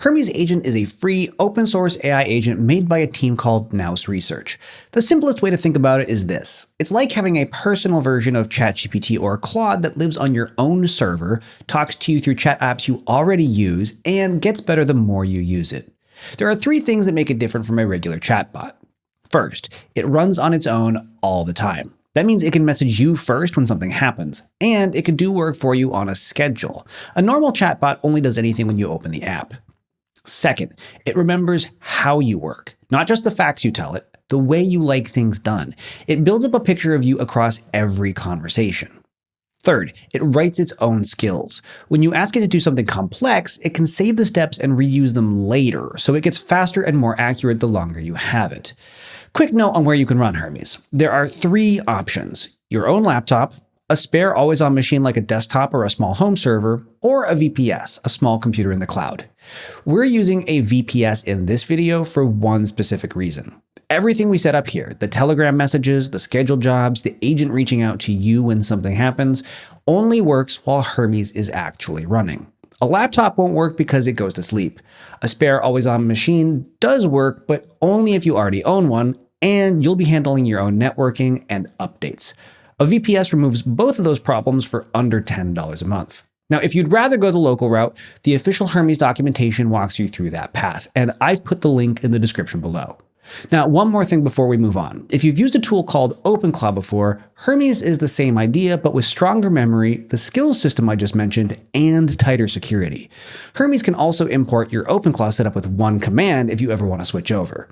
Hermes Agent is a free, open-source AI agent made by a team called Nous Research. The simplest way to think about it is this. It's like having a personal version of ChatGPT or Claude that lives on your own server, talks to you through chat apps you already use, and gets better the more you use it. There are 3 things that make it different from a regular chatbot. First, it runs on its own all the time. That means it can message you first when something happens, and it can do work for you on a schedule. A normal chatbot only does anything when you open the app. Second, it remembers how you work, not just the facts you tell it, the way you like things done. It builds up a picture of you across every conversation. Third, it writes its own skills. When you ask it to do something complex, it can save the steps and reuse them later, so it gets faster and more accurate the longer you have it. Quick note on where you can run Hermes. There are 3 options: your own laptop, a spare always-on machine like a desktop or a small home server, or a VPS, a small computer in the cloud. We're using a VPS in this video for one specific reason. Everything we set up here, the Telegram messages, the scheduled jobs, the agent reaching out to you when something happens, only works while Hermes is actually running. A laptop won't work because it goes to sleep. A spare always-on machine does work, but only if you already own one, and you'll be handling your own networking and updates. A VPS removes both of those problems for under $10 a month. Now, if you'd rather go the local route, the official Hermes documentation walks you through that path, and I've put the link in the description below. Now, one more thing before we move on. If you've used a tool called OpenClaw before, Hermes is the same idea, but with stronger memory, the skills system I just mentioned, and tighter security. Hermes can also import your OpenClaw setup with one command if you ever want to switch over.